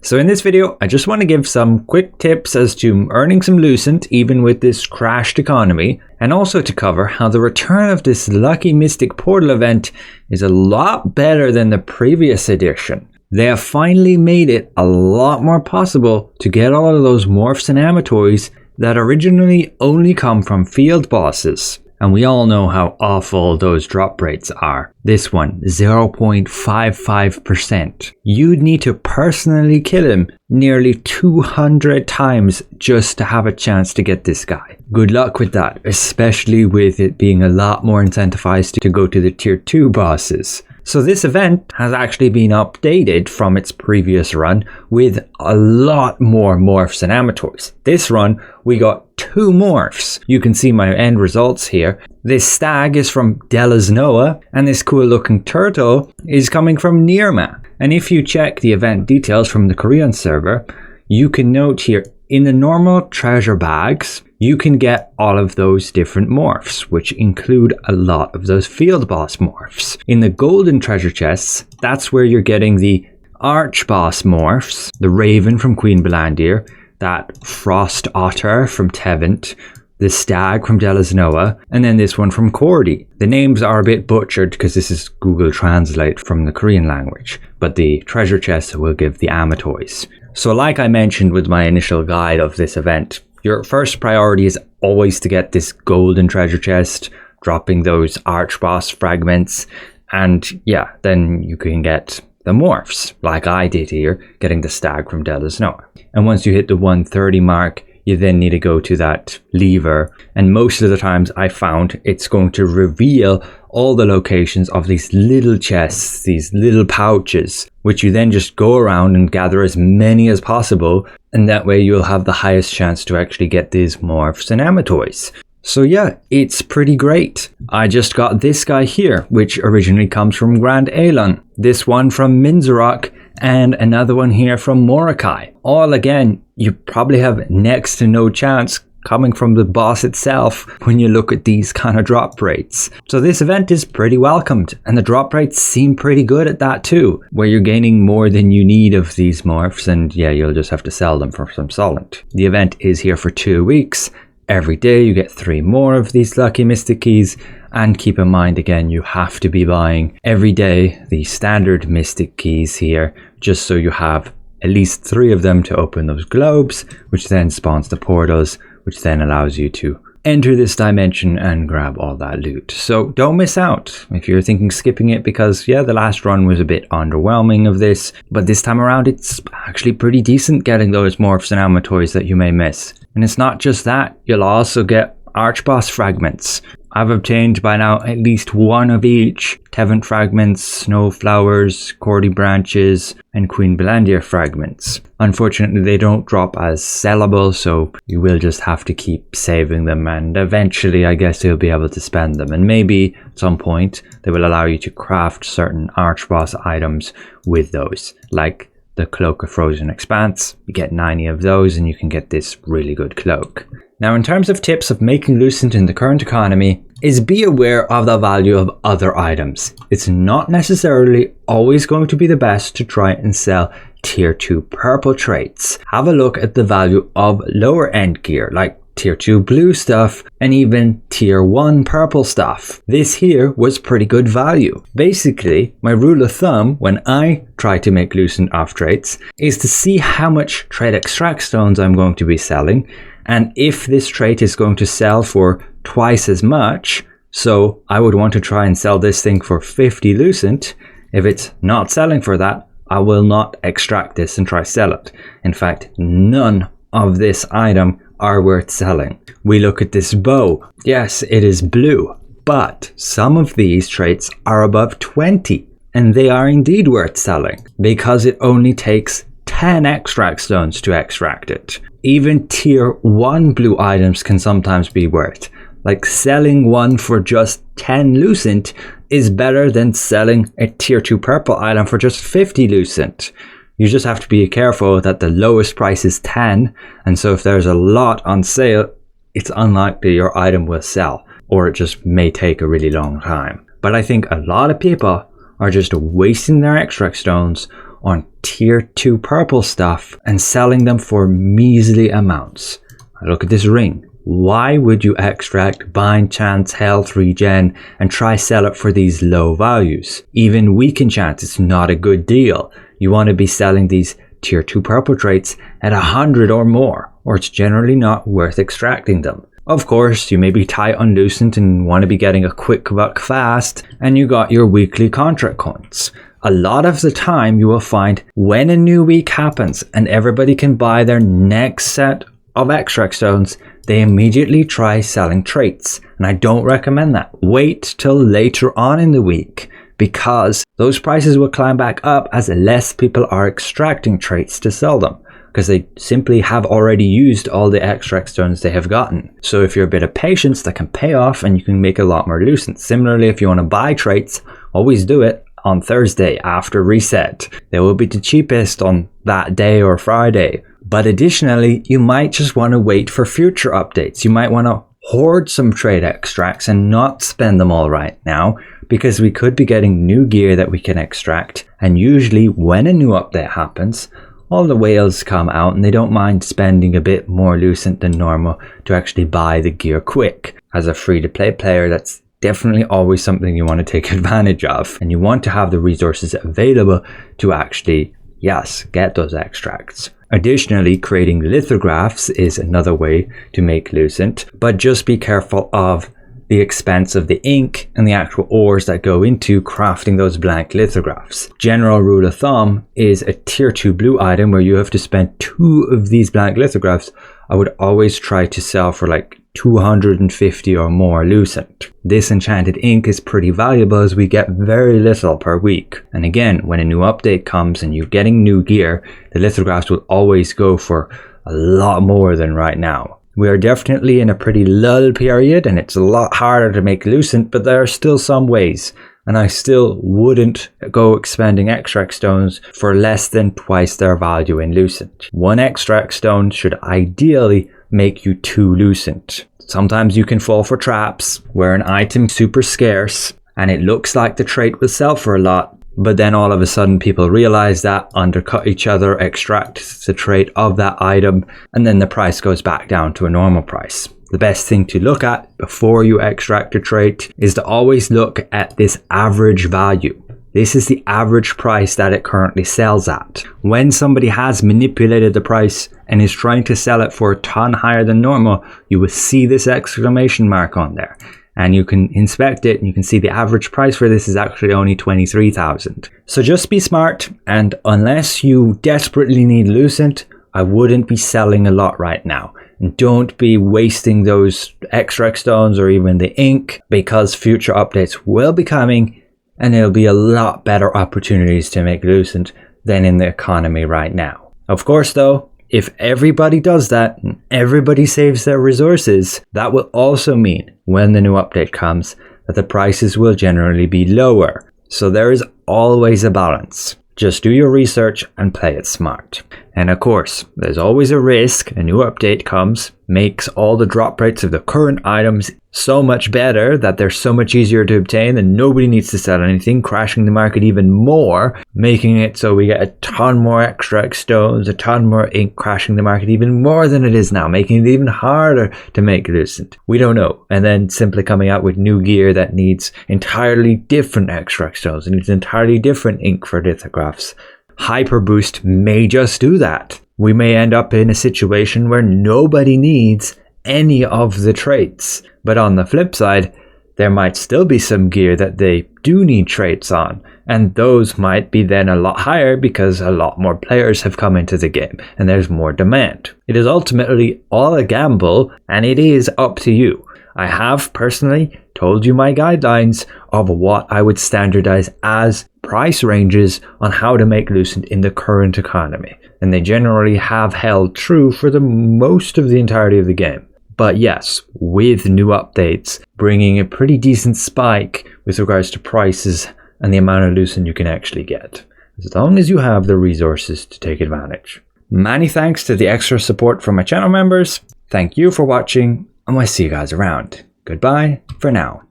So in this video, I just want to give some quick tips as to earning some Lucent even with this crashed economy, and also to cover how the return of this Lucky Mystic Portal event is a lot better than the previous edition. They have finally made it a lot more possible to get all of those Morphs and Amitois that originally only come from field bosses. And we all know how awful those drop rates are. This one, 0.55%. You'd need to personally kill him nearly 200 times just to have a chance to get this guy. Good luck with that, especially with it being a lot more incentivized to go to the tier 2 bosses. So this event has actually been updated from its previous run with a lot more Morphs and Amitois. This run, we got 2 Morphs. You can see my end results here. This stag is from Noah, and this cool looking turtle is coming from Nirma. And if you check the event details from the Korean server, you can note here in the normal treasure bags, you can get all of those different morphs, which include a lot of those field boss morphs. In the golden treasure chests, that's where you're getting the arch boss morphs, the raven from Queen Belandir, that frost otter from Tevent, the stag from Noah, and then this one from Cordy. The names are a bit butchered because this is Google Translate from the Korean language, but the treasure chests will give the Amitois. So like I mentioned with my initial guide of this event, your first priority is always to get this golden treasure chest, dropping those arch boss fragments, and yeah, then you can get the morphs, like I did here, getting the stag from Noah. And once you hit the 130 mark, you then need to go to that lever, and most of the times I found it's going to reveal all the locations of these little chests, these little pouches, which you then just go around and gather as many as possible, and that way you'll have the highest chance to actually get these Morphs and Amitois. So yeah, it's pretty great. I just got this guy here, which originally comes from Grand Elon, this one from Minzarok, and another one here from Morokai. All again, you probably have next to no chance coming from the boss itself when you look at these kind of drop rates. So this event is pretty welcomed, and the drop rates seem pretty good at that too, where you're gaining more than you need of these morphs, and yeah, you'll just have to sell them for some solent. The event is here for 2 weeks. Every day you get 3 more of these lucky mystic keys, and keep in mind again, you have to be buying every day the standard mystic keys here, just so you have at least 3 of them to open those globes, which then spawns the portals, which then allows you to enter this dimension and grab all that loot. So don't miss out if you're thinking skipping it, because yeah, the last run was a bit underwhelming of this, but this time around it's actually pretty decent getting those Morphs and Amitois that you may miss. And it's not just that, you'll also get Archboss fragments. I've obtained by now at least 1 of each: Tevent fragments, Snow Flowers, Cordy branches, and Queen Belandir fragments. Unfortunately, they don't drop as sellable, so you will just have to keep saving them, and eventually I guess you'll be able to spend them. And maybe at some point they will allow you to craft certain Archboss items with those, like the Cloak of Frozen Expanse. You get 90 of those and you can get this really good cloak. Now, in terms of tips of making Lucent in the current economy, is be aware of the value of other items. It's not necessarily always going to be the best to try and sell tier 2 purple traits. Have a look at the value of lower end gear, like tier 2 blue stuff and even tier 1 purple stuff. This here was pretty good value. Basically, my rule of thumb when I try to make Lucent off traits is to see how much trait extract stones I'm going to be selling, and if this trait is going to sell for twice as much, so I would want to try and sell this thing for 50 Lucent. If it's not selling for that, I will not extract this and try sell it. In fact, none of this item are worth selling. We look at this bow. Yes, it is blue, but some of these traits are above 20, and they are indeed worth selling because it only takes 10 extract stones to extract it. Even tier 1 blue items can sometimes be worth. Like selling one for just 10 Lucent is better than selling a tier 2 purple item for just 50 Lucent. You just have to be careful that the lowest price is 10, and so if there's a lot on sale, it's unlikely your item will sell, or it just may take a really long time. But I think a lot of people are just wasting their extract stones on tier 2 purple stuff and selling them for measly amounts. Look at this ring. Why would you extract, bind, chance, health, regen, and try sell it for these low values? Even weaken chance is not a good deal. You want to be selling these tier 2 purple traits at 100 or more, or it's generally not worth extracting them. Of course, you may be tight on Lucent and want to be getting a quick buck fast, and you got your weekly contract coins. A lot of the time you will find when a new week happens and everybody can buy their next set of extract stones, they immediately try selling traits, and I don't recommend that. Wait till later on in the week, because those prices will climb back up as less people are extracting traits to sell them, because they simply have already used all the extract stones they have gotten. So if you're a bit of patience, that can pay off and you can make a lot more Lucent. Similarly, if you want to buy traits, always do it on Thursday after reset. They will be the cheapest on that day or Friday. But additionally, you might just want to wait for future updates. You might want to hoard some trait extracts and not spend them all right now, because we could be getting new gear that we can extract. And usually when a new update happens, all the whales come out and they don't mind spending a bit more Lucent than normal to actually buy the gear quick. As a free-to-play player, that's definitely always something you want to take advantage of. And you want to have the resources available to actually, yes, get those extracts. Additionally, creating lithographs is another way to make Lucent, but just be careful of the expense of the ink and the actual ores that go into crafting those blank lithographs. General rule of thumb is a tier 2 blue item where you have to spend 2 of these blank lithographs. I would always try to sell for like 250 or more Lucent. This enchanted ink is pretty valuable as we get very little per week. And again, when a new update comes and you're getting new gear, the lithographs will always go for a lot more than right now. We are definitely in a pretty lull period and it's a lot harder to make Lucent, but there are still some ways. And I still wouldn't go expending extract stones for less than twice their value in Lucent. 1 extract stone should ideally make you 2 Lucent. Sometimes you can fall for traps where an item's super scarce and it looks like the trait will sell for a lot, but then all of a sudden people realize that, undercut each other, extract the trait of that item, and then the price goes back down to a normal price. The best thing to look at before you extract a trait is to always look at this average value. This is the average price that it currently sells at. When somebody has manipulated the price and is trying to sell it for a ton higher than normal, you will see this exclamation mark on there. And you can inspect it and you can see the average price for this is actually only 23,000. So just be smart, and unless you desperately need Lucent, I wouldn't be selling a lot right now. And don't be wasting those extract stones or even the ink, because future updates will be coming and there'll be a lot better opportunities to make Lucent than in the economy right now. Of course though, if everybody does that and everybody saves their resources, that will also mean when the new update comes that the prices will generally be lower. So there is always a balance. Just do your research and play it smart. And of course, there's always a risk a new update comes, makes all the drop rates of the current items so much better that they're so much easier to obtain and nobody needs to sell anything, crashing the market even more, making it so we get a ton more extract stones, a ton more ink, crashing the market even more than it is now, making it even harder to make Lucent. We don't know. And then simply coming out with new gear that needs entirely different extract stones and needs entirely different ink for lithographs. Hyper Boost may just do that. We may end up in a situation where nobody needs any of the traits. But on the flip side, there might still be some gear that they do need traits on, and those might be then a lot higher because a lot more players have come into the game and there's more demand. It is ultimately all a gamble, and it is up to you. I have personally told you my guidelines of what I would standardize as price ranges on how to make Lucent in the current economy, and they generally have held true for the most of the entirety of the game. But yes, with new updates bringing a pretty decent spike with regards to prices and the amount of Lucent you can actually get, as long as you have the resources to take advantage. Many thanks to the extra support from my channel members. Thank you for watching, and I'll see you guys around. Goodbye for now.